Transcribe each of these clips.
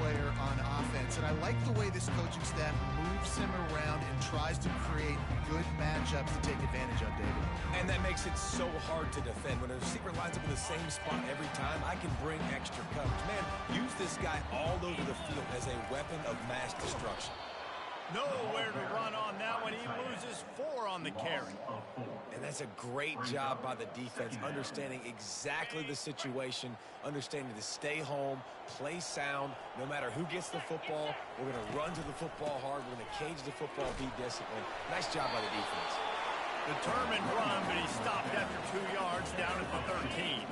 player on offense, and I like the way this coaching staff moves him around and tries to create good matchups to take advantage of, David. And that makes it so hard to defend. When a receiver lines up in the same spot every time, I can bring extra coverage. Man, use this guy all over the field as a weapon of mass destruction. Nowhere to run on that one. He loses 4 on the carry. And that's a great job by the defense, understanding exactly the situation, understanding to stay home, play sound. No matter who gets the football, we're going to run to the football hard. We're going to cage the football, be disciplined. Nice job by the defense. Determined run, but he stopped after 2 yards down at the 13.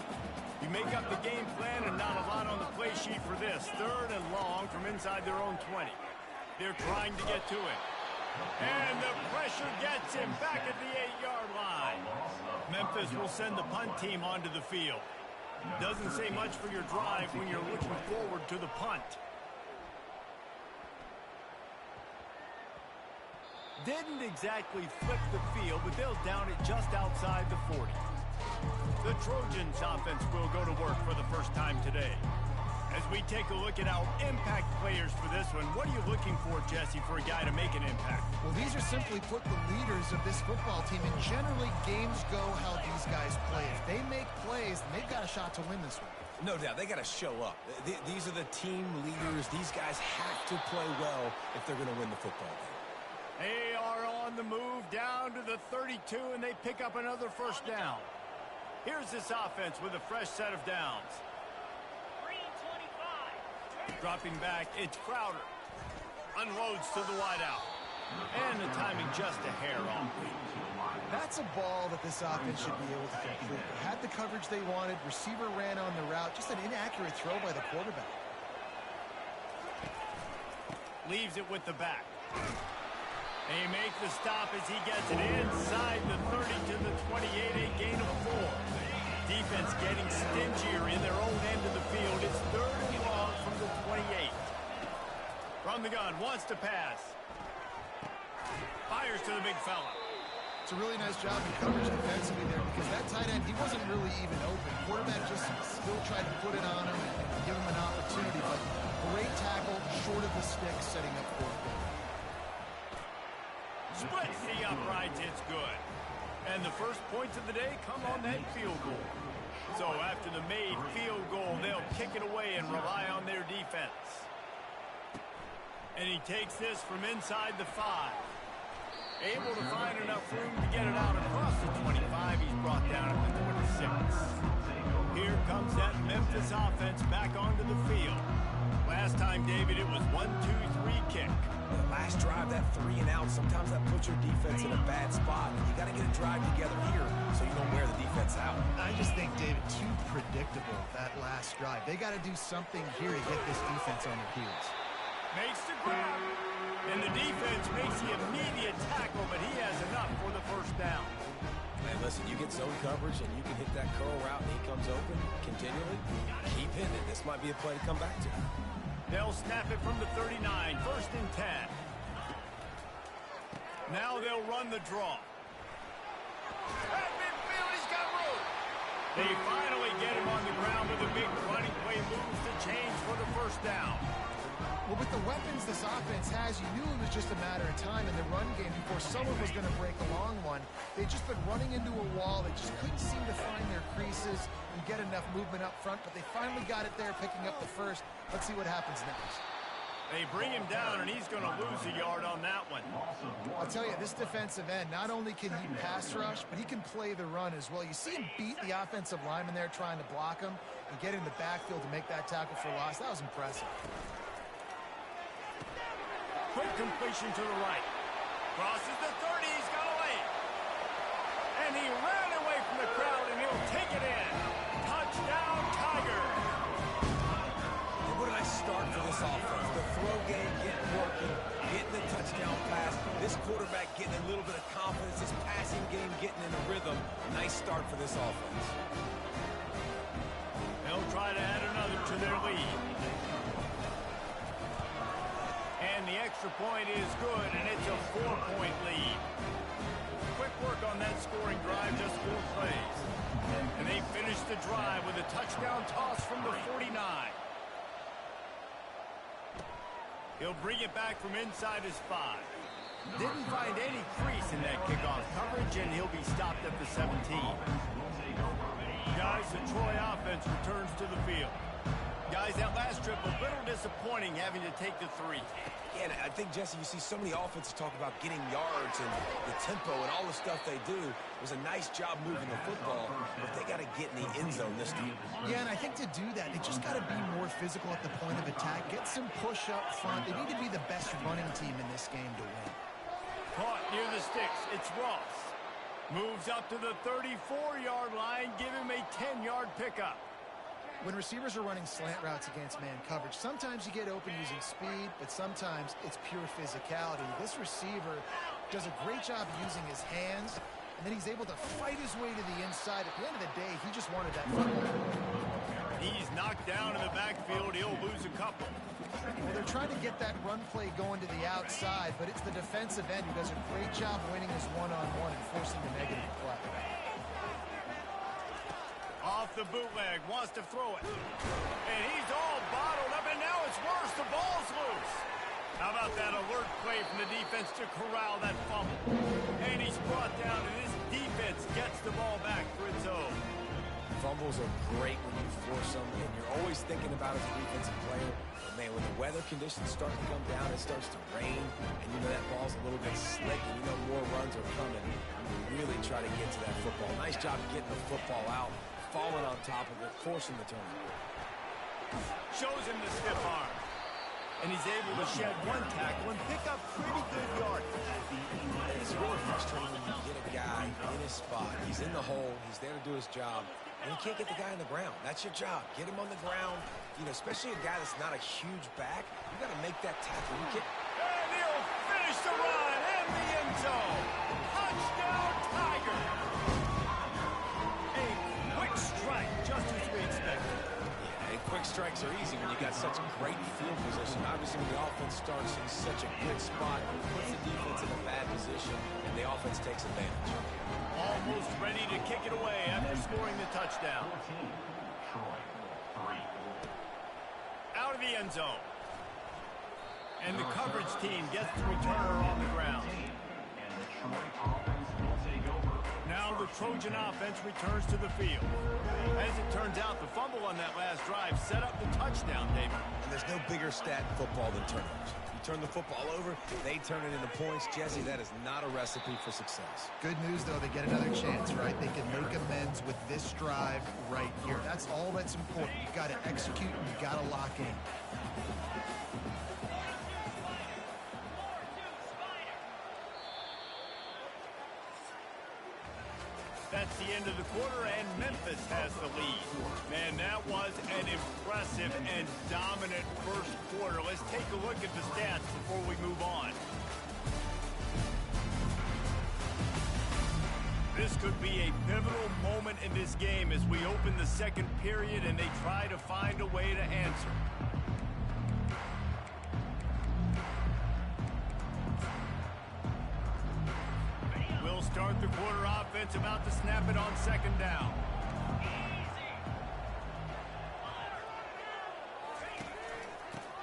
You make up the game plan and not a lot on the play sheet for this. 3rd and long from inside their own 20. They're trying to get to it. And the pressure gets him back at the 8-yard line. Memphis will send the punt team onto the field. Doesn't say much for your drive when you're looking forward to the punt. Didn't exactly flip the field, but they'll down it just outside the 40. The Trojans offense will go to work for the first time today. As we take a look at our impact players for this one, what are you looking for, Jesse, for a guy to make an impact? Well, these are simply put the leaders of this football team, and generally games go how these guys play. If they make plays, then they've got a shot to win this one. No doubt, they got to show up. These are the team leaders. These guys have to play well if they're going to win the football game. They are on the move down to the 32, and they pick up another first down. Here's this offense with a fresh set of downs. Dropping back, it's Crowder. Unloads to the wideout. And the timing just a hair off. That's a ball that this offense should be able to complete. They had the coverage they wanted. Receiver ran on the route. Just an inaccurate throw by the quarterback. Leaves it with the back. They make the stop as he gets it inside the 30 to the 28, a gain of 4. Defense getting stingier in their own end of the field. It's 3rd and long from the 28. From the gun, wants to pass. Fires to the big fella. It's a really nice job in coverage defensively there because that tight end, he wasn't really even open. Quarterback just still tried to put it on him and give him an opportunity, but great tackle, short of the stick, setting up 4th down. Splits the uprights, it's good. And the first points of the day come on that field goal. So after the made field goal, they'll kick it away and rely on their defense. And he takes this from inside the 5. Able to find enough room to get it out across the 25. He's brought down at the 26. Here comes that Memphis offense back onto the field. Last time, David, it was 1-2-3 kick. The last drive, that 3 and out, sometimes that puts your defense in a bad spot. You got to get a drive together here so you don't wear the defense out. I just think, David, too predictable, that last drive. They got to do something here to get this defense on their heels. Makes the grab. And the defense makes the immediate tackle, but he has enough for the first down. Man, listen, you get zone coverage and you can hit that curl route and he comes open continually. Keep hitting it. This might be a play to come back to. They'll snap it from the 39, 1st and 10. Now they'll run the draw. At midfield, he's got room. They finally get him on the ground with a big running play moves to change for the first down. Well, with the weapons this offense has, you knew it was just a matter of time in the run game before someone was going to break a long one. They'd just been running into a wall. They just couldn't seem to find their creases and get enough movement up front, but they finally got it there, picking up the first. Let's see what happens next. They bring him down, and he's going to lose a yard on that one. I'll tell you, this defensive end, not only can he pass rush, but he can play the run as well. You see him beat the offensive lineman there trying to block him and get in the backfield to make that tackle for loss. That was impressive. Quick completion to the right. Crosses the 30, he's got away. And he ran away from the crowd, and he'll take it in. Touchdown, Tigers. And what a nice start for this offense. The throw game getting working, getting the touchdown pass. This quarterback getting a little bit of confidence. This passing game getting in a rhythm. Nice start for this offense. They'll try to add another to their lead. And the extra point is good, and it's a 4-point lead. Quick work on that scoring drive, just 4 plays. And they finish the drive with a touchdown toss from the 49. He'll bring it back from inside his 5. Didn't find any crease in that kickoff coverage, and he'll be stopped at the 17. Guys, the Troy offense returns to the field. Guys, that last trip, a little disappointing having to take the 3. Yeah, and I think, Jesse, you see so many offenses talk about getting yards and the tempo and all the stuff they do. It was a nice job moving the football, but they got to get in the end zone this time. Yeah, and I think to do that, they just got to be more physical at the point of attack. Get some push up front. They need to be the best running team in this game to win. Caught near the sticks. It's Ross. Moves up to the 34-yard line. Give him a 10-yard pickup. When receivers are running slant routes against man coverage, sometimes you get open using speed, but sometimes it's pure physicality. This receiver does a great job using his hands, and then he's able to fight his way to the inside. At the end of the day, he just wanted that football. He's knocked down in the backfield. He'll lose a couple. Well, they're trying to get that run play going to the outside, but it's the defensive end who does a great job winning his one-on-one and forcing the negative play. Off the bootleg, wants to throw it. And he's all bottled up, and now it's worse. The ball's loose. How about that alert play from the defense to corral that fumble? And he's brought down, and his defense gets the ball back for its own. Fumbles are great when you force them, and you're always thinking about as a defensive player, but man, when the weather conditions start to come down, it starts to rain, and you know that ball's a little bit slick, and you know more runs are coming. You really try to get to that football. Nice job getting the football out, falling on top of it, forcing the turnover. Shows him the stiff arm. And he's able to shed one tackle and pick up pretty good yards. It's really frustrating when you get a guy in his spot. He's in the hole. He's there to do his job. And you can't get the guy on the ground. That's your job. Get him on the ground. You know, especially a guy that's not a huge back. You got to make that tackle. You can't. And he'll finish the run in the end zone. Touchdown, Tiger. A quick strike, just as we expected. Yeah, and quick strikes are easy when you got such great field position. Obviously, when the offense starts in such a good spot, it puts the defense in a bad position, and the offense takes advantage. Almost ready to kick it away after scoring the touchdown. Out of the end zone. And the coverage team gets the returner on the ground. Now the Trojan offense returns to the field. As it turns out, the fumble on that last drive set up the touchdown, David. And there's no bigger stat in football than turnovers. You turn the football over, they turn it into points. Jesse, that is not a recipe for success. Good news, though, they get another chance, right? They can make amends with this drive right here. That's all that's important. You got to execute and you got to lock in. That's the end of the quarter, and Memphis has the lead. Man, that was an impressive and dominant first quarter. Let's take a look at the stats before we move on. This could be a pivotal moment in this game as we open the second period and they try to find a way to answer. We'll start the quarter offense, about to snap it on second down.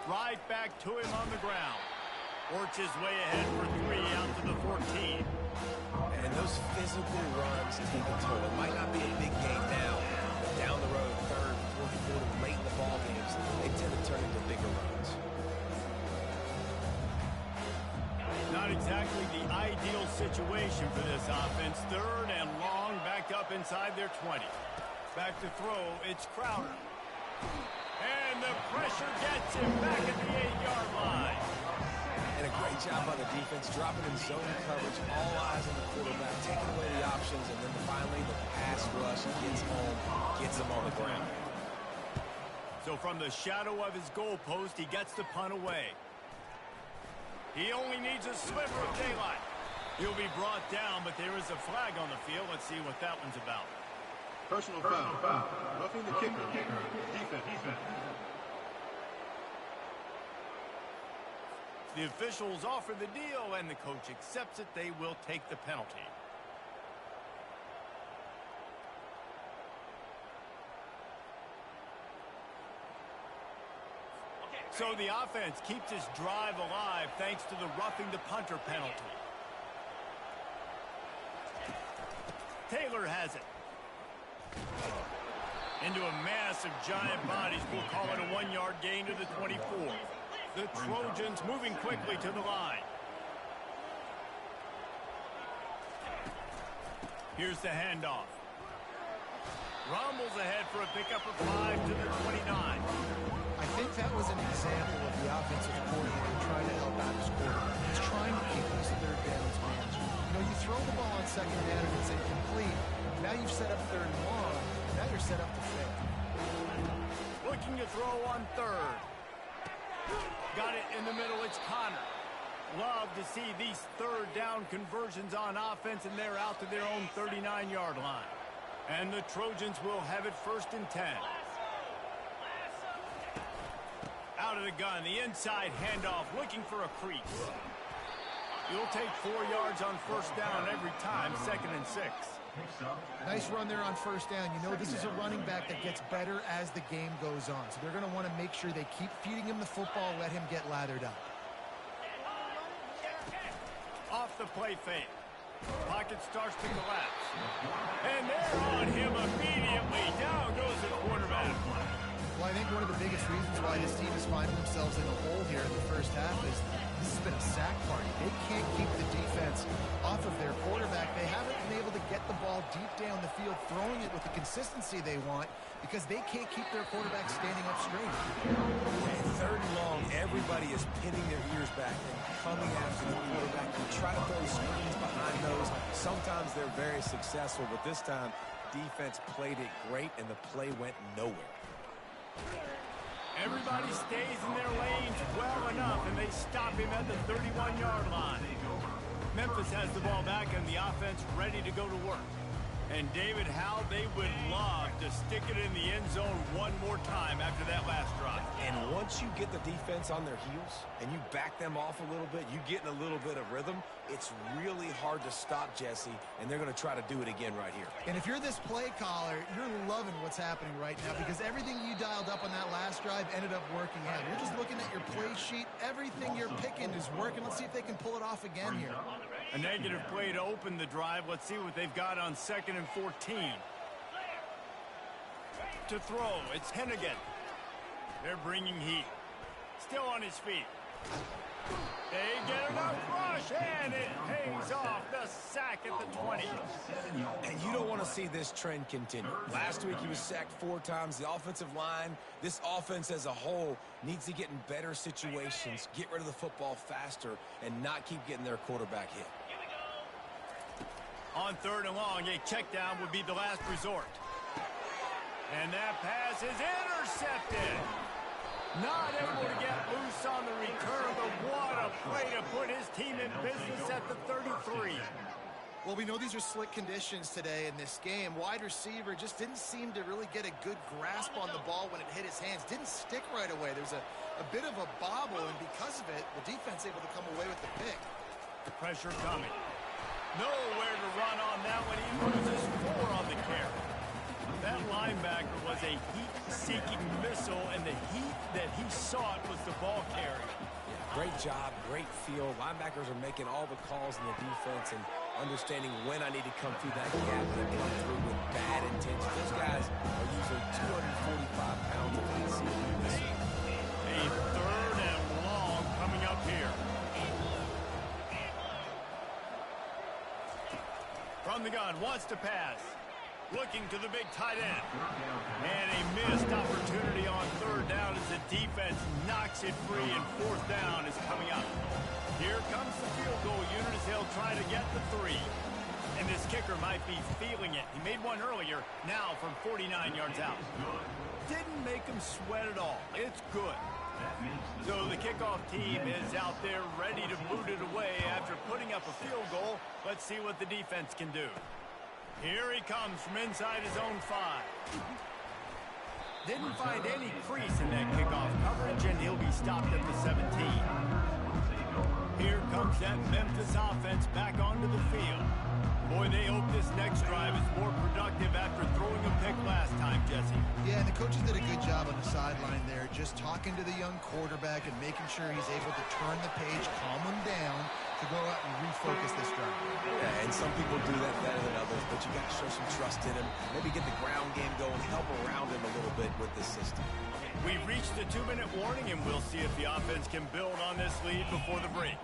Right back to him on the ground. Works his way ahead for 3 out to the 14. And those physical runs take a toll. It might not be a big game now, but down the road, third, fourth quarter, late in the ball games, they tend to turn into bigger runs. Not exactly the ideal situation for this offense. Third and long, backed up inside their 20. Back to throw, it's Crowder. And the pressure gets him back at the 8-yard line. And a great job by the defense, dropping in zone coverage, all eyes on the quarterback, taking away the options, and then finally the pass rush gets home, gets him on the ground. So from the shadow of his goalpost, he gets the punt away. He only needs a sliver of daylight. He'll be brought down, but there is a flag on the field. Let's see what that one's about. Personal foul. Roughing the kicker. Defense. The officials offer the deal, and the coach accepts it. They will take the penalty. So the offense keeps its drive alive thanks to the roughing the punter penalty. Taylor has it. Into a mass of giant bodies. We'll call it a 1-yard gain to the 24. The Trojans moving quickly to the line. Here's the handoff. Rumbles ahead for a pickup of 5 to the 29. I think that was an example of the offensive coordinator trying to help out his quarterback. He's trying to keep these third downs managed. You know, you throw the ball on second down and it's incomplete. Now you've set up third and long. Now you're set up to fail. Looking to throw on third. Got it in the middle. It's Connor. Love to see these third down conversions on offense, and they're out to their own 39-yard line. And the Trojans will have it 1st and 10. Out of the gun, the inside handoff, looking for a crease. You'll take 4 yards on 1st down every time, 2nd and 6. Nice run there on 1st down. You know, this is a running back that gets better as the game goes on. So they're going to want to make sure they keep feeding him the football, let him get lathered up. Off the play fake. Pocket starts to collapse. And they're on him immediately. Down goes the quarterback. Well, I think one of the biggest reasons why this team is finding themselves in a hole here in the first half is this has been a sack party. They can't keep the defense off of their quarterback. They haven't been able to get the ball deep down the field, throwing it with the consistency they want because they can't keep their quarterback standing up straight. And 3rd and long, everybody is pinning their ears back and coming after the quarterback. You try to throw screens behind those. Sometimes they're very successful, but this time, defense played it great and the play went nowhere. Everybody stays in their lanes well enough, and they stop him at the 31-yard line. Memphis has the ball back, and the offense ready to go to work. And David, how they would love to stick it in the end zone one more time after that last drive. And once you get the defense on their heels and you back them off a little bit, you get in a little bit of rhythm, it's really hard to stop Jesse, and they're going to try to do it again right here. And if you're this play caller, you're loving what's happening right now because everything you dialed up on that last drive ended up working out. You're just looking at your play sheet. Everything you're picking is working. Let's see if they can pull it off again here. A negative play to open the drive. Let's see what they've got on 2nd and 14. To throw, it's Hennigan. They're bringing heat. Still on his feet. They get enough rush, and it pays off. The sack at the 20. And you don't want to see this trend continue. Last week he was sacked 4 times. The offensive line, this offense as a whole, needs to get in better situations, get rid of the football faster, and not keep getting their quarterback hit. On 3rd and long, a check down would be the last resort. And that pass is intercepted. Not able to get loose on the return, but what a play to put his team in business at the 33. Well, we know these are slick conditions today in this game. Wide receiver just didn't seem to really get a good grasp on the ball when it hit his hands. Didn't stick right away. There's a bit of a bobble, and because of it, the defense able to come away with the pick. The pressure coming. Nowhere to run on that one. He loses 4 on the carry. That linebacker was a heat-seeking missile, and the heat that he sought was the ball carrier. Great job, great feel. Linebackers are making all the calls in the defense and understanding when I need to come through that gap and come through with bad intention. Those guys are usually 245 pounds of AC. A 3rd and long coming up here. From the gun, wants to pass. Looking to the big tight end. And a missed opportunity on 3rd down as the defense knocks it free, and 4th down is coming up. Here comes the field goal unit as they'll try to get the 3. And this kicker might be feeling it. He made one earlier, now from 49 yards out. Didn't make him sweat at all. It's good. So the kickoff team is out there ready to boot it away after putting up a field goal. Let's see what the defense can do. Here he comes from inside his own 5. Didn't find any crease in that kickoff coverage, and he'll be stopped at the 17. Here comes that Memphis offense back onto the field. Boy, they hope this next drive is more productive after throwing a pick last time. time, Jesse. Yeah, and the coaches did a good job on the sideline there, just talking to the young quarterback and making sure he's able to turn the page, calm him down to go out and refocus this drive. Yeah, and some people do that better than others, but you got to show some trust in him. Maybe get the ground game going, help around him a little bit with this system. We've reached the 2-minute warning, and we'll see if the offense can build on this lead before the break.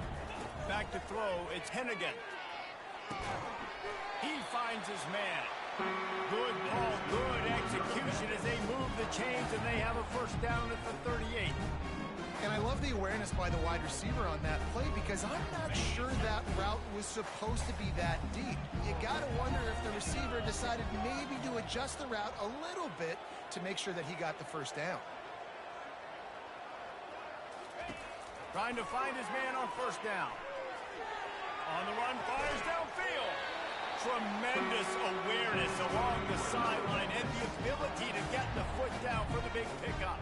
Back to throw, it's Hennigan. He finds his man. Good ball, good execution as they move the chains, and they have a first down at the 38. And I love the awareness by the wide receiver on that play because I'm not sure that route was supposed to be that deep. You got to wonder if the receiver decided maybe to adjust the route a little bit to make sure that he got the first down. Trying to find his man on first down. On the run, fires downfield. Tremendous awareness along the sideline and the ability to get the foot down for the big pickup.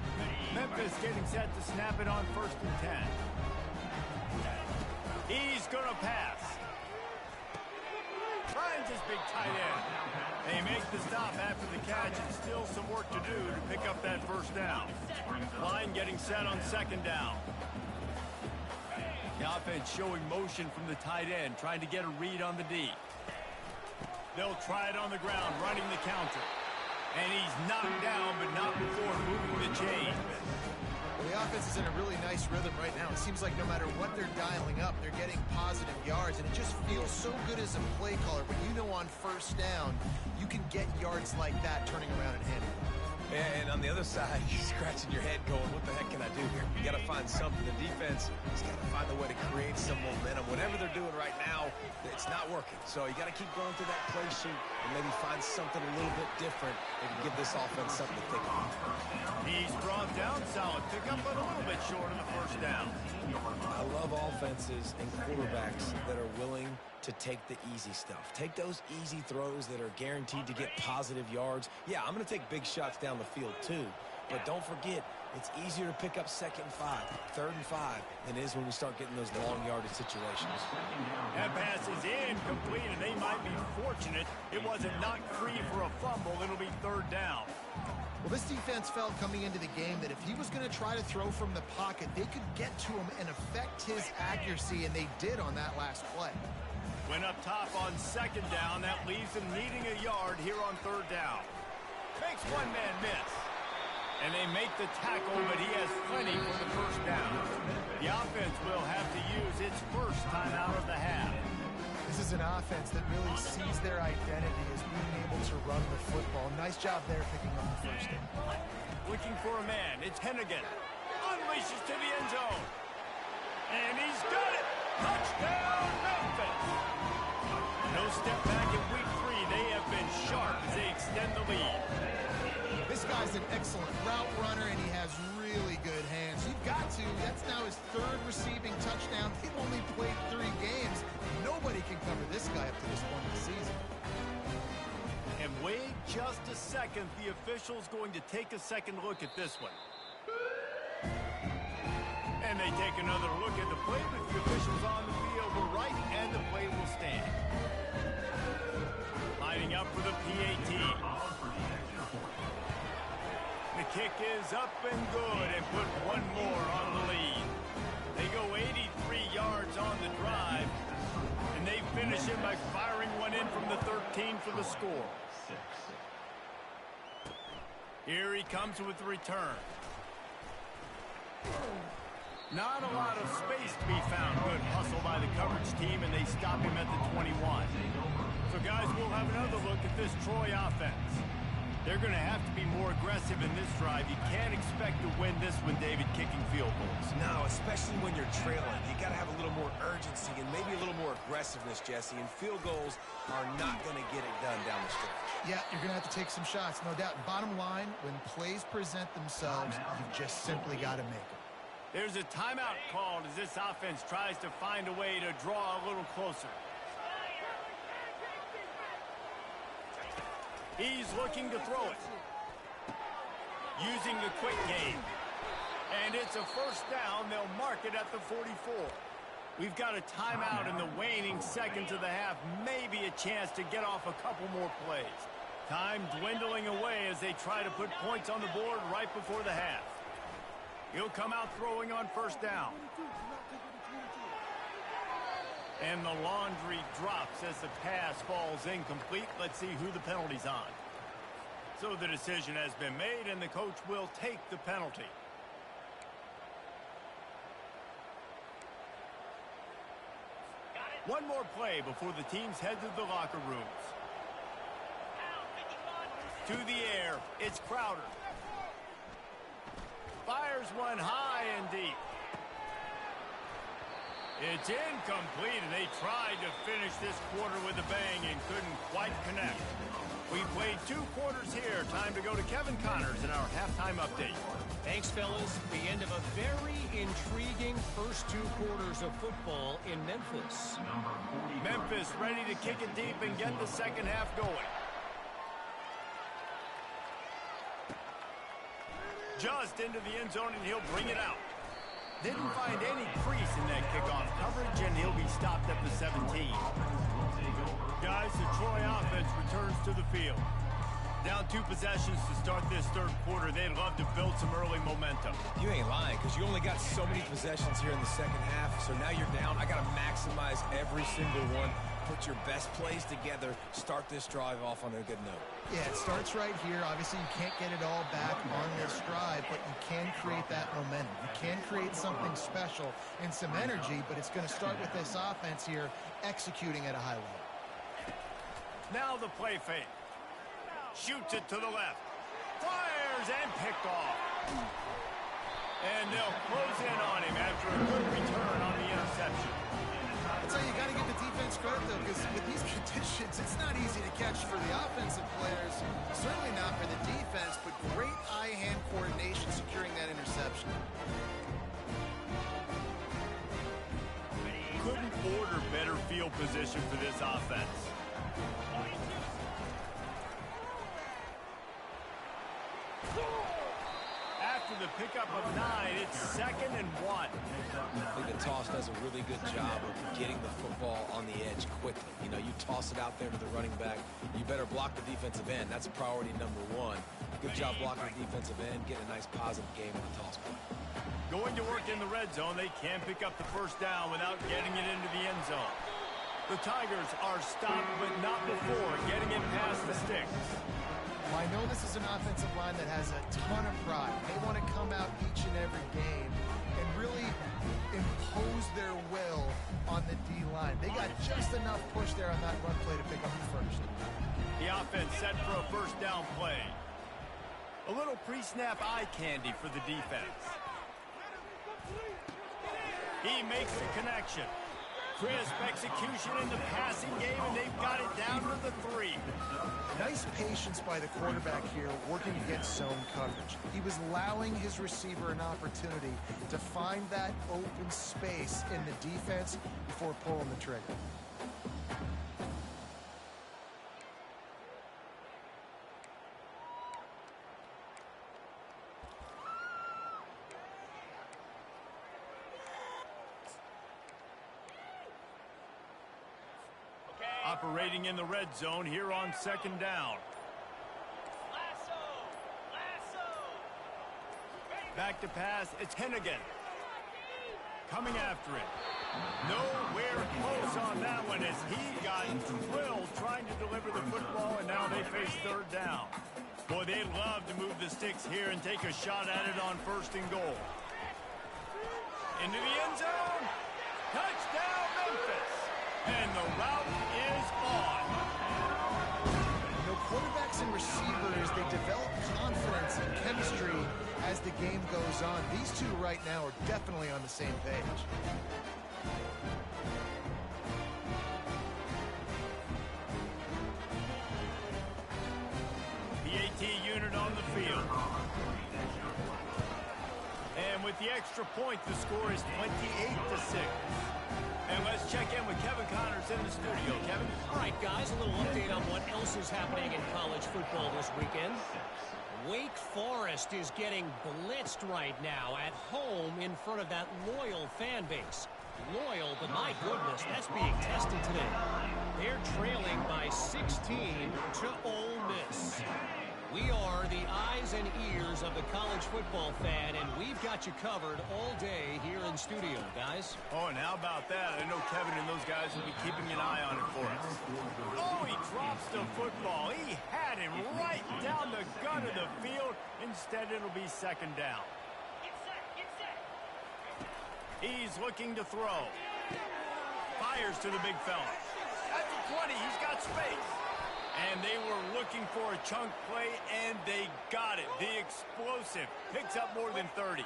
Memphis getting set to snap it on 1st and 10. He's going to pass. Finds his big tight end. They make the stop after the catch, and still some work to do to pick up that first down. Line getting set on 2nd down. The offense showing motion from the tight end, trying to get a read on the D. They'll try it on the ground, running the counter. And he's knocked down, but not before moving the chain. Well, the offense is in a really nice rhythm right now. It seems like no matter what they're dialing up, they're getting positive yards, and it just feels so good as a play caller. But you know on first down, you can get yards like that turning around and hitting. And on the other side, you're scratching your head going, what the heck can I do here? You got to find something. The defense has got to find a way to create some momentum. Whatever they're doing right now, it's not working. So you got to keep going through that play sheet and maybe find something a little bit different that can give this offense something to think about. He's brought down, solid pickup, but a little bit short of the first down. I love offenses and quarterbacks that are willing to take the easy stuff. Take those easy throws that are guaranteed to get positive yards. Yeah, I'm going to take big shots down the field too, but don't forget, it's easier to pick up 2nd and 5, 3rd and 5 than it is when we start getting those long yardage situations. That pass is incomplete, and they might be fortunate it wasn't knocked free for a fumble. It'll be 3rd down. Well, this defense felt coming into the game that if he was going to try to throw from the pocket, they could get to him and affect his accuracy, and they did on that last play. Went up top on 2nd down. That leaves him needing a yard here on 3rd down. Makes one man miss. And they make the tackle, but he has plenty for the first down. The offense will have to use its first timeout of the half. This is an offense that really sees their identity as being able to run the football. Nice job there picking up the first down. Looking for a man. It's Hennigan. Unleashes to the end zone. And he's got it. Touchdown, Memphis. No step back in week 3. They have been sharp as they extend the lead. This guy's an excellent route runner, and he has really good hands. You've got to. That's now his 3rd receiving touchdown. He's only played 3 games. Nobody can cover this guy up to this point in the season. And wait just a second. The official's going to take a second look at this one. And they take another look at the play, but the officials on the field were right, and the play will stand. Lining up for the PAT. The kick is up and good, and put one more on the lead. They go 83 yards on the drive, and they finish it by firing one in from the 13 for the score. Here he comes with the return. Not a lot of space to be found. Good hustle by the coverage team, and they stop him at the 21. So, guys, we'll have another look at this Troy offense. They're going to have to be more aggressive in this drive. You can't expect to win this one, David, kicking field goals. No, especially when you're trailing. You got to have a little more urgency and maybe a little more aggressiveness, Jesse. And field goals are not going to get it done down the stretch. Yeah, you're going to have to take some shots, no doubt. Bottom line, when plays present themselves, you've just simply got to make them. There's a timeout called as this offense tries to find a way to draw a little closer. He's looking to throw it. Using the quick game. And it's a first down. They'll mark it at the 44. We've got a timeout in the waning seconds of the half. Maybe a chance to get off a couple more plays. Time dwindling away as they try to put points on the board right before the half. He'll come out throwing on first down. And the laundry drops as the pass falls incomplete. Let's see who the penalty's on. So the decision has been made, and the coach will take the penalty. One more play before the teams head to the locker rooms. To the air, it's Crowder. Fires one high and deep. It's incomplete, and they tried to finish this quarter with a bang and couldn't quite connect. We played 2 quarters here. Time to go to Kevin Connors in our halftime update. Thanks, fellas. The end of a very intriguing first 2 quarters of football in Memphis. Memphis ready to kick it deep and get the second half going. Just into the end zone, and he'll bring it out. Didn't find any crease in that kickoff coverage, and he'll be stopped at the 17. Guys, the Troy offense returns to the field. Down 2 possessions to start this third quarter. They'd love to build some early momentum. You ain't lying, because you only got so many possessions here in the second half, so now you're down. I got to maximize every single one. Put your best plays together. Start this drive off on a good note. Yeah, it starts right here. Obviously, you can't get it all back on this drive, but you can create that momentum. You can create something special and some energy, but it's going to start with this offense here executing at a high level. Now the play fake. Shoots it to the left. Fires and picked off. And they'll close in on him after a good return on the interception. That's how you got to give the defense credit, though, because with these conditions, it's not easy to catch for the offensive players. Certainly not for the defense, but great eye-hand coordination securing that interception. Couldn't order better field position for this offense. After the pickup of 9, it's 2nd and 1. I think the toss does a really good job of getting the football on the edge quickly. You know, you toss it out there to the running back. You better block the defensive end. That's priority number 1. Good job blocking the defensive end, getting a nice positive game on the toss play. Going to work in the red zone, they can't pick up the first down without getting it into the end zone. The Tigers are stopped, but not before getting it past the sticks. Well, I know this is an offensive line that has a ton of pride. They want to come out each and every game and really impose their will on the D-line. They got just enough push there on that run play to pick up the first. The offense set for a first down play. A little pre-snap eye candy for the defense. He makes the connection. Crisp execution in the passing game, and they've got it down to the 3. Nice patience by the quarterback here, working against zone coverage. He was allowing his receiver an opportunity to find that open space in the defense before pulling the trigger. Operating in the red zone here on 2nd down. Back to pass, it's Hennigan. Coming after it. Nowhere close on that one as he got thrilled trying to deliver the football, and now they face 3rd down. Boy, they'd love to move the sticks here and take a shot at it on 1st and goal. Into the end zone. Touchdown, Memphis. And the route is on. You know, quarterbacks and receivers, they develop confidence and chemistry as the game goes on. These two right now are definitely on the same page. The AT unit on the field. And with the extra point, the score is 28-6. And let's check in with Kevin Connors in the studio. Kevin? All right, guys, a little update on what else is happening in college football this weekend. Wake Forest is getting blitzed right now at home in front of that loyal fan base. Loyal, but my goodness, that's being tested today. They're trailing by 16 to Ole Miss. and ears of the college football fan, and we've got you covered all day here in studio, guys. Oh, and how about that? I know Kevin and those guys will be keeping an eye on it for us. Oh, he drops the football. He had him right down the gut of the field. Instead, it'll be second down. He's looking to throw. Fires to the big fella. At the 20, he's got space. And they were looking for a chunk play, and they got it. The explosive picks up more than 30.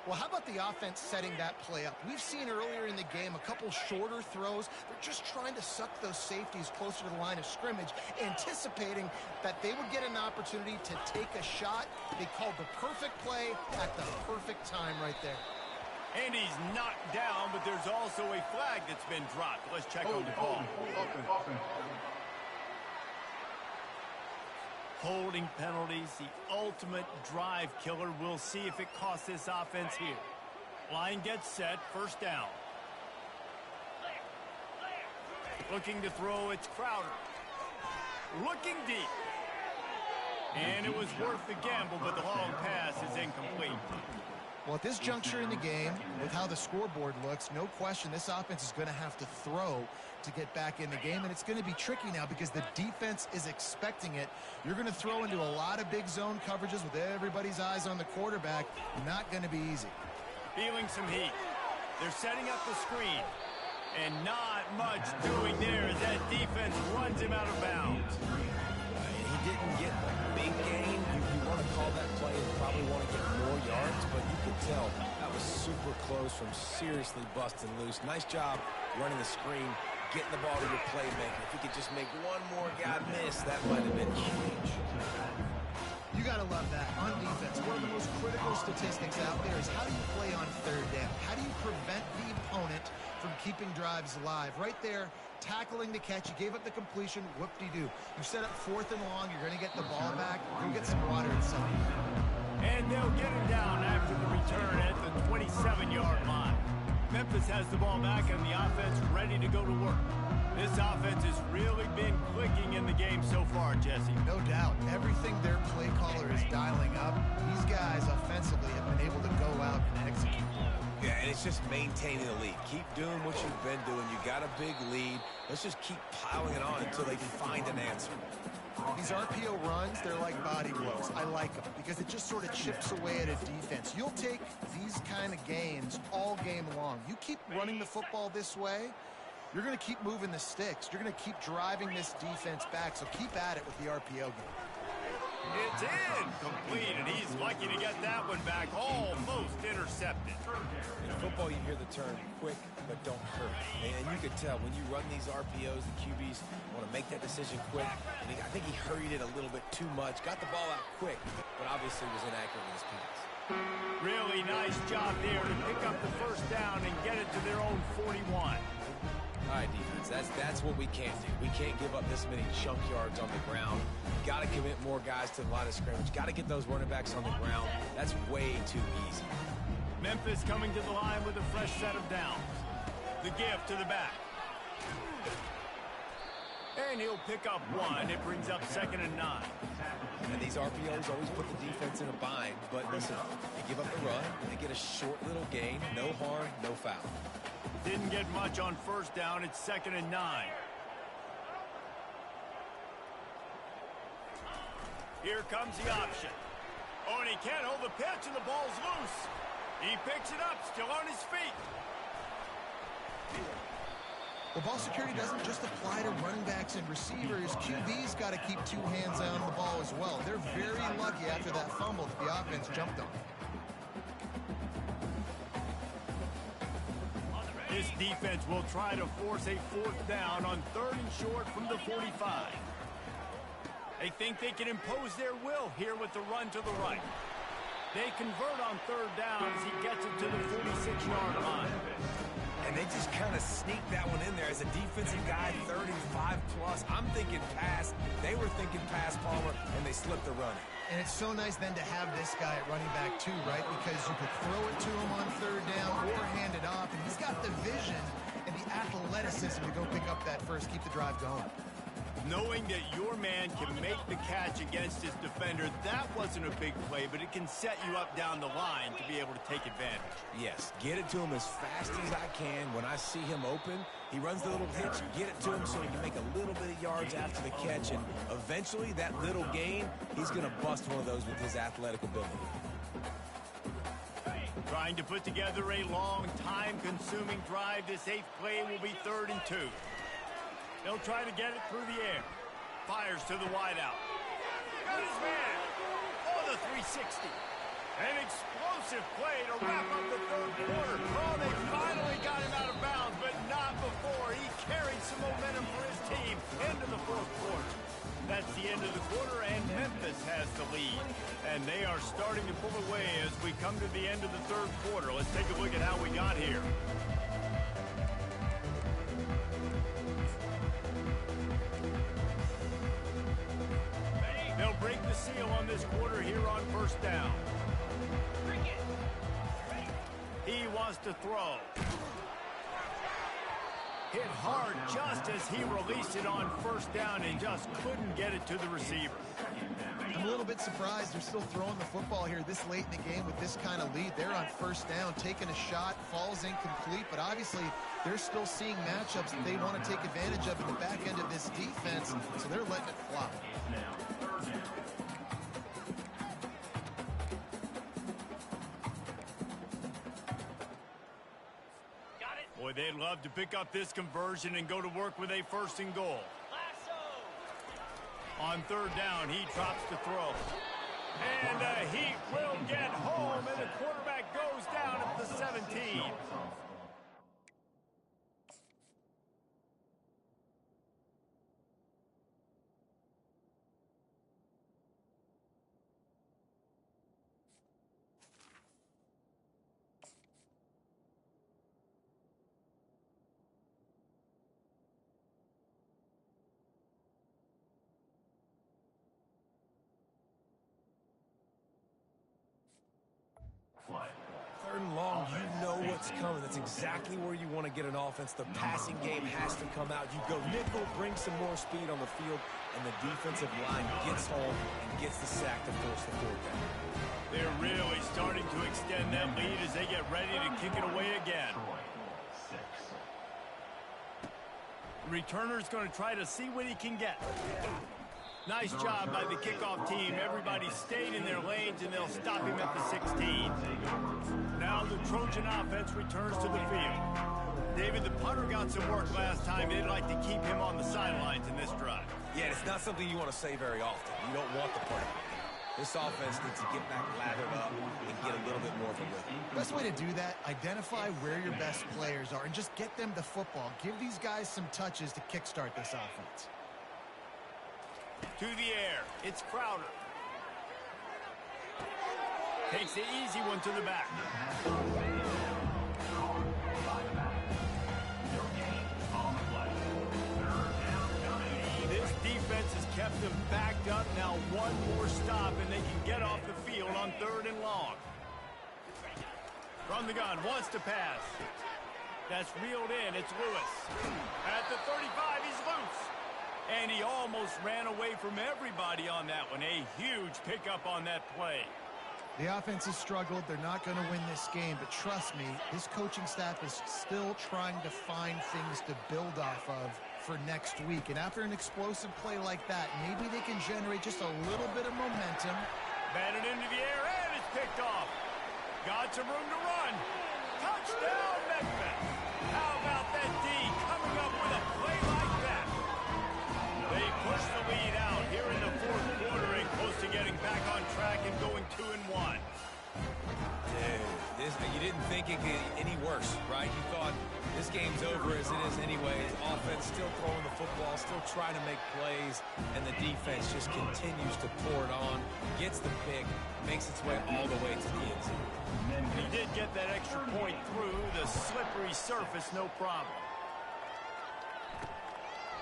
Well, how about the offense setting that play up? We've seen earlier in the game a couple shorter throws. They're just trying to suck those safeties closer to the line of scrimmage, anticipating that they would get an opportunity to take a shot. They called the perfect play at the perfect time right there. And he's knocked down, but there's also a flag that's been dropped. Let's check on the ball. Holding penalties, the ultimate drive killer. We'll see if it costs this offense here. Line gets set, first down. Looking to throw, it's Crowder. Looking deep. And it was worth the gamble, but the long pass is incomplete. Well, at this juncture in the game, with how the scoreboard looks, no question this offense is going to have to throw to get back in the game, and it's going to be tricky now because the defense is expecting it. You're going to throw into a lot of big zone coverages with everybody's eyes on the quarterback. Not going to be easy. Feeling some heat. They're setting up the screen, and not much doing there as that defense runs him out of bounds. He didn't get the big gain. You want to call that play and probably want to get more yards, but you could tell that was super close from seriously busting loose. Nice job running the screen, getting the ball to your playmaker. If he could just make one more guy miss, that might have been huge. You got to love that. On defense, one of the most critical statistics out there is how do you play on third down? How do you prevent the opponent from keeping drives alive? Right there, tackling the catch. You gave up the completion. Whoop-de-doo. You set up 4th and long. You're going to get the ball back. Go get some water inside. And they'll get him down after the return at the 27-yard line. Memphis has the ball back and the offense ready to go to work. This offense has really been clicking in the game so far, Jesse. No doubt. Everything their play caller is dialing up, these guys offensively have been able to go out and execute. Yeah, and it's just maintaining the lead. Keep doing what you've been doing. You got a big lead. Let's just keep piling it on until they find an answer. These RPO runs, they're like body blows. I like them because it just sort of chips away at a defense. You'll take these kind of gains all game long. You keep running the football this way, you're going to keep moving the sticks. You're going to keep driving this defense back, so keep at it with the RPO game. It's incomplete, and he's lucky to get that one back, almost intercepted. In football, you hear the term quick, but don't hurt. And you can tell when you run these RPOs, the QBs want to make that decision quick. And I think he hurried it a little bit too much, got the ball out quick, but obviously was inaccurate with his pass. Really nice job there to pick up the first down and get it to their own 41. All right, defense, that's what we can't do. We can't give up this many chunk yards on the ground. Got to commit more guys to the line of scrimmage. Got to get those running backs on the ground. That's way too easy. Memphis coming to the line with a fresh set of downs. The gift to the back. And he'll pick up one. It brings up 2nd and 9. And these RPOs always put the defense in a bind. But listen, they give up the run. They get a short little gain. No harm, no foul. Didn't get much on first down. It's 2nd and 9. Here comes the option. Oh, and he can't hold the pitch, and the ball's loose. He picks it up, still on his feet. Well, ball security doesn't just apply to running backs and receivers. QB's got to keep 2 hands on the ball as well. They're very lucky after that fumble that the offense jumped on. This defense will try to force a 4th down on 3rd and short from the 45. They think they can impose their will here with the run to the right. They convert on 3rd down as he gets it to the 46-yard line. And they just kind of sneak that one in there as a defensive guy, 35 plus. I'm thinking pass. They were thinking pass, Palmer, and they slipped the run. And it's so nice then to have this guy at running back too, right? Because you could throw it to him on 3rd down or hand it off, and he's got the vision and the athleticism to go pick up that first, keep the drive going. Knowing that your man can make the catch against his defender, that wasn't a big play, but it can set you up down the line to be able to take advantage. Yes, get it to him as fast as I can. When I see him open, he runs the little hitch, get it to him so he can make a little bit of yards after the catch, and eventually that little gain, he's going to bust one of those with his athletic ability. Trying to put together a long, time-consuming drive, this 8th play will be 3rd and 2. They'll try to get it through the air. Fires to the wideout. Got his man. Oh, the 360. An explosive play to wrap up the 3rd quarter. Oh, they finally got him out of bounds, but not before. He carried some momentum for his team into the 4th quarter. That's the end of the quarter, and Memphis has the lead. And they are starting to pull away as we come to the end of the 3rd quarter. Let's take a look at how we got here. They'll break the seal on this quarter here on 1st down. He wants to throw. Hit hard just as he released it on 1st down and just couldn't get it to the receiver. I'm a little bit surprised they're still throwing the football here this late in the game with this kind of lead. They're on 1st down, taking a shot, falls incomplete, but obviously they're still seeing matchups that they want to take advantage of in the back end of this defense, so they're letting it fly. Boy, they'd love to pick up this conversion and go to work with a 1st and goal. On 3rd down, he drops to throw. And he will get home, and the quarterback goes down at the 17. Third and long, you know what's coming. That's exactly where you want to get an offense. The passing game has to come out. You go nickel, bring some more speed on the field, and the defensive line gets home and gets the sack to force the 4th down. They're really starting to extend that lead as they get ready to kick it away again. The returner's going to try to see what he can get. Nice job by the kickoff team. Everybody stayed in their lanes, and they'll stop him at the 16. Now the Trojan offense returns to the field. David, the punter got some work last time. They'd like to keep him on the sidelines in this drive. Yeah, it's not something you want to say very often. You don't want the punter. This offense needs to get back lathered up and get a little bit more of a rhythm. Best way to do that, identify where your best players are and just get them the football. Give these guys some touches to kickstart this offense. To the air, it's Crowder. Takes the easy one to the back. This defense has kept them backed up. Now one more stop, and they can get off the field on 3rd and long. From the gun, wants to pass. That's reeled in, it's Lewis. At the 35, he's loose. And he almost ran away from everybody on that one. A huge pickup on that play. The offense has struggled. They're not going to win this game, but trust me, this coaching staff is still trying to find things to build off of for next week. And after an explosive play like that, maybe they can generate just a little bit of momentum. Batted into the air, and it's picked off. Got some room to run. Touchdown, Memphis. How about that D coming up with a play like that? They push the lead out here in the 4th quarter and close to getting back on track and going 2-1. Dude, you didn't think it could get any worse, right? You thought this game's over as it is anyway. Offense still throwing the football, still trying to make plays, and the defense just continues to pour it on, gets the pick, makes its way all the way to the end zone. He did get that extra point through the slippery surface, no problem.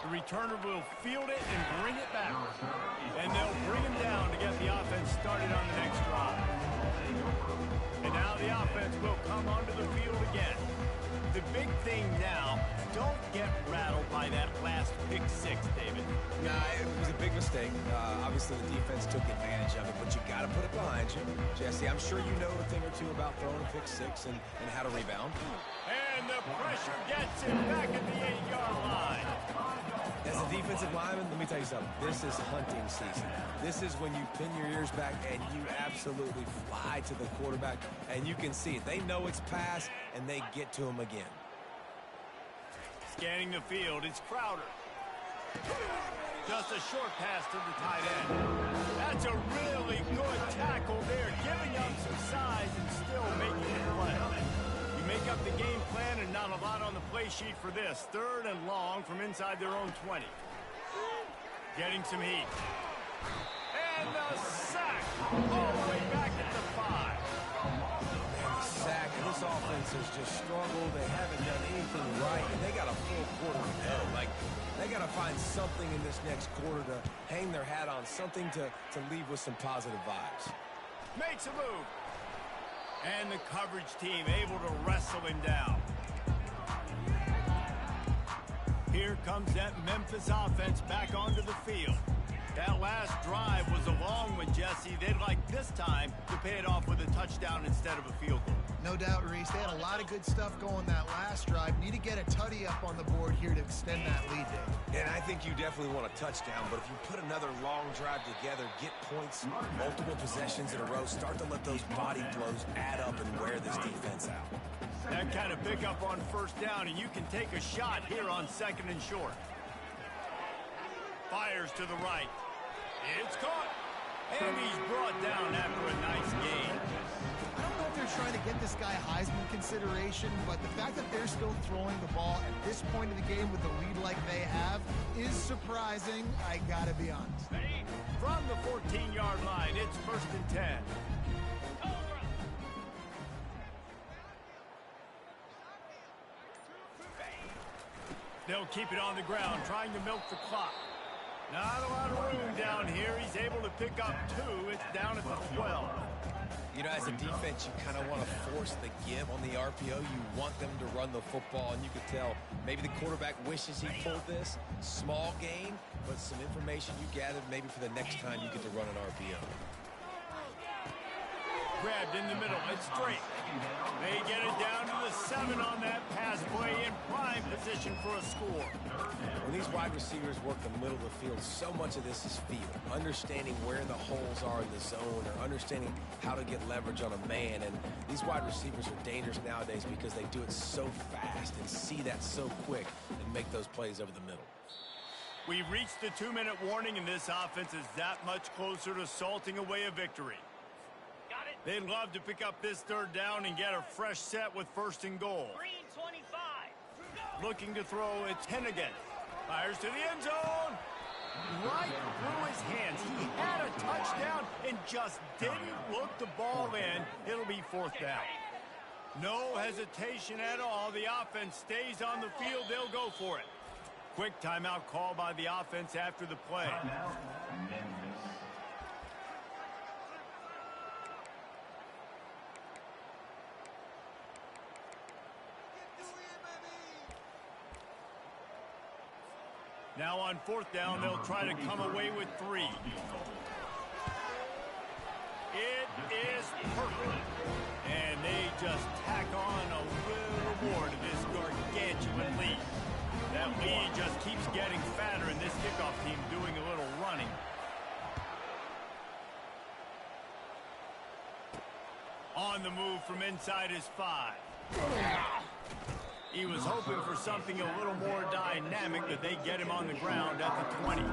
The returner will field it and bring it back. And they'll bring him down to get the offense started on the next drive. And now the offense will come onto the field again. The big thing now, don't get rattled by that last pick six, David. Nah, it was a big mistake. Obviously, the defense took advantage of it, but you got to put it behind you. Jesse, I'm sure you know a thing or two about throwing a pick six and how to rebound. And the pressure gets him back at the 8-yard line. As a defensive lineman, let me tell you something. This is hunting season. This is when you pin your ears back and you absolutely fly to the quarterback, and you can see it. They know it's pass, and they get to him again. Scanning the field, it's Crowder. Just a short pass to the tight end. That's a really good tackle there, giving up some size and still making it play. You make up the game plan and not a lot on the play sheet for this. 3rd and long from inside their own 20. Getting some heat. And the sack all the way back at the 5. And the sack, and this offense has just struggled. They haven't done anything right, and they got a full quarter to go. Like, they got to find something in this next quarter to hang their hat on, something to leave with some positive vibes. Makes a move. And the coverage team able to wrestle him down. Here comes that Memphis offense back onto the field. That last drive was a long one, Jesse. They'd like this time to pay it off with a touchdown instead of a field goal. No doubt, Reese. They had a lot of good stuff going that last drive. Need to get a tutty up on the board here to extend that lead, Dave. And I think you definitely want a touchdown, but if you put another long drive together, get points, multiple possessions in a row, start to let those body blows add up and wear this defense out. That kind of pickup on 1st down, and you can take a shot here on 2nd and short. Fires to the right. It's caught. And he's brought down after a nice gain. I don't know if they're trying to get this guy Heisman consideration, but the fact that they're still throwing the ball at this point of the game with the lead like they have is surprising, I gotta be honest. From the 14-yard line, it's 1st and 10. They'll keep it on the ground, trying to milk the clock. Not a lot of room down here. He's able to pick up 2. It's down at the 12. You know, as a defense, you kind of want to force the give on the RPO. You want them to run the football, and you could tell maybe the quarterback wishes he pulled this. Small gain, but some information you gathered maybe for the next time you get to run an RPO. Grabbed in the middle. It's straight. They get it down to the 7 on that pass play in prime position for a score. When these wide receivers work the middle of the field, so much of this is feel. Understanding where the holes are in the zone or understanding how to get leverage on a man. And these wide receivers are dangerous nowadays because they do it so fast and see that so quick and make those plays over the middle. We've reached the 2-minute warning, and this offense is that much closer to salting away a victory. They'd love to pick up this 3rd down and get a fresh set with 1st and goal. Green 25. Looking to throw, it's Hennigan. Fires to the end zone. Right through his hands. He had a touchdown and just didn't look the ball in. It'll be 4th down. No hesitation at all. The offense stays on the field. They'll go for it. Quick timeout call by the offense after the play. Now on 4th down, they'll try to come away with 3. It is perfect. And they just tack on a little more to this gargantuan lead. That lead just keeps getting fatter, and this kickoff team doing a little running. On the move from inside his 5. He was hoping for something a little more dynamic, but they get him on the ground at the 20.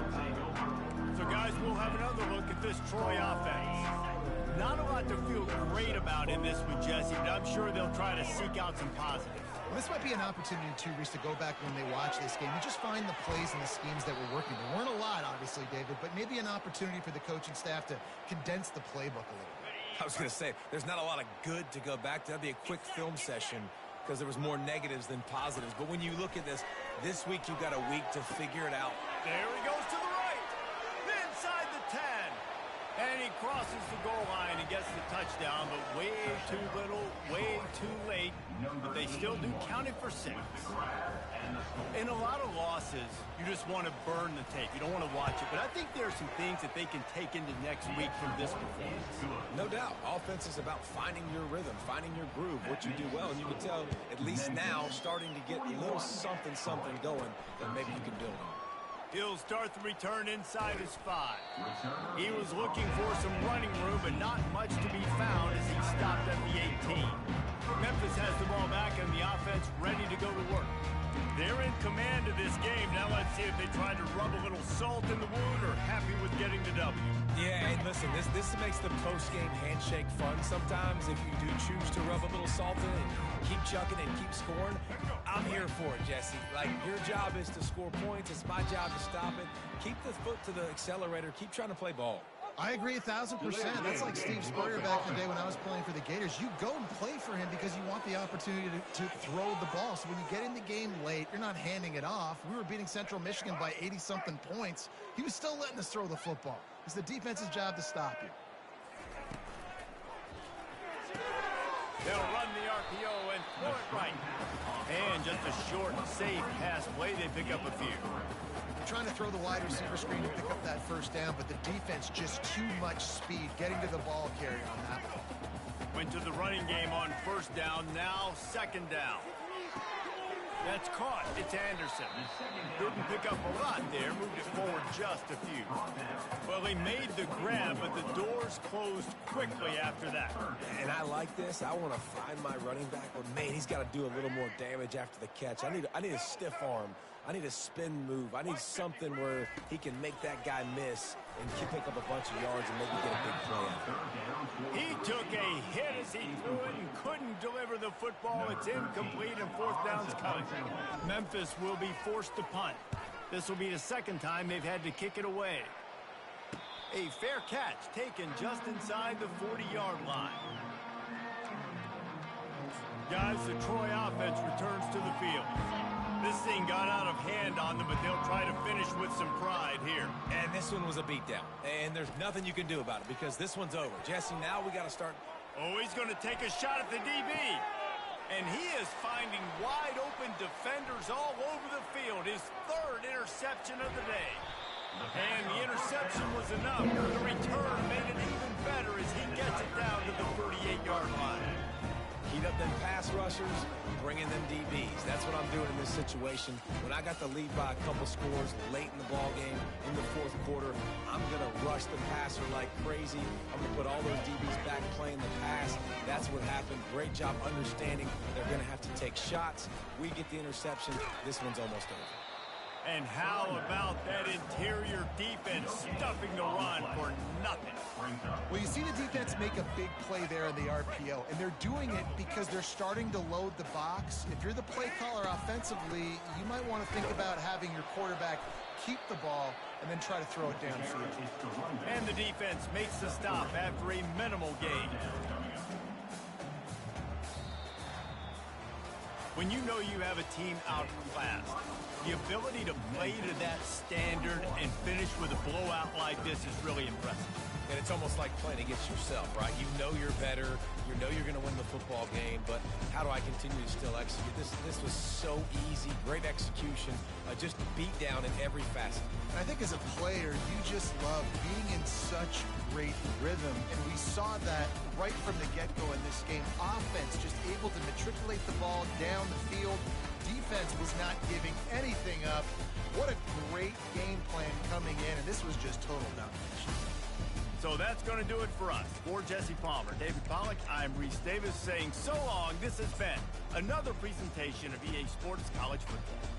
So, guys, we'll have another look at this Troy offense. Not a lot to feel great about in this one, Jesse, but I'm sure they'll try to seek out some positives. Well, this might be an opportunity, too, Reese, to go back when they watch this game and just find the plays and the schemes that were working. There weren't a lot, obviously, David, but maybe an opportunity for the coaching staff to condense the playbook a little bit. I was going to say, there's not a lot of good to go back to. That'd be a quick film session because there was more negatives than positives. But when you look at this week you've got a week to figure it out. There he goes to the right. Inside the 10. And he crosses the goal line and gets the touchdown, but way too little, way too late. But they still do count it for 6. In a lot of losses, you just want to burn the tape. You don't want to watch it. But I think there are some things that they can take into next week from this performance. No doubt. Offense is about finding your rhythm, finding your groove, what you do well. And you can tell, at least now, starting to get a little something going that maybe you can build on. He'll start the return inside his 5. He was looking for some running room, but not much to be found as he stopped at the 18. Memphis has the ball back and the offense ready to go to work. They're in command of this game. Now let's see if they try to rub a little salt in the wound or happy with getting the W. Yeah, and listen, this makes the post-game handshake fun sometimes if you do choose to rub a little salt in and keep chucking and keep scoring. I'm here for it, Jesse. Like, your job is to score points. It's my job to stop it. Keep the foot to the accelerator. Keep trying to play ball. I agree 1,000%. That's like Steve Spurrier back in the day when I was playing for the Gators. You go and play for him because you want the opportunity to throw the ball. So when you get in the game late, you're not handing it off. We were beating Central Michigan by 80-something points. He was still letting us throw the football. It's the defense's job to stop you. They'll run the RPO and throw it right. And just a short, safe pass play. They pick up a few. Trying to throw the wide receiver screen to pick up that first down, but the defense just too much speed getting to the ball carrier on that one. Went to the running game on first down, now second down. That's caught. It's Anderson. Didn't pick up a lot there, moved it forward just a few. Well, he made the grab, but the doors closed quickly after that. And I like this. I want to find my running back, but man, he's got to do a little more damage after the catch. I need a stiff arm. I need a spin move. I need something where he can make that guy miss and pick up a bunch of yards and maybe get a big play out of it. He took a hit as he threw it and couldn't deliver the football. It's incomplete and fourth down's coming. Memphis will be forced to punt. This will be the second time they've had to kick it away. A fair catch taken just inside the 40-yard line. Guys, the Troy offense returns to the field. This thing got out of hand on them, but they'll try to finish with some pride here. And this one was a beatdown. And there's nothing you can do about it because this one's over. Jesse, now we got to start. Oh, he's going to take a shot at the DB. And he is finding wide open defenders all over the field. His 3rd interception of the day. And the interception was enough. The return made it even better as he gets it down to the 38-yard line. Heat up them pass rushers, bring in them DBs. That's what I'm doing in this situation. When I got the lead by a couple scores late in the ball game, in the 4th quarter, I'm going to rush the passer like crazy. I'm going to put all those DBs back playing the pass. That's what happened. Great job understanding they're going to have to take shots. We get the interception. This one's almost over. And how about that interior defense stuffing the run for nothing? Well, you see the defense make a big play there in the RPO, and they're doing it because they're starting to load the box. If you're the play caller offensively, you might want to think about having your quarterback keep the ball and then try to throw it downfield. And the defense makes the stop after a minimal gain. When you know you have a team outclassed, the ability to play to that standard and finish with a blowout like this is really impressive. And it's almost like playing against yourself, right? You know you're better. You know you're going to win the football game, but how do I continue to still execute? This was so easy. Great execution. Just beat down in every facet. And I think as a player, you just love being in such great rhythm. And we saw that right from the get-go in this game. Offense just able to matriculate the ball down the field. Defense was not giving anything up. What a great game plan coming in, and this was just total domination. So that's going to do it for us. For Jesse Palmer, David Pollack, I'm Reese Davis saying so long. This has been another presentation of EA Sports College Football.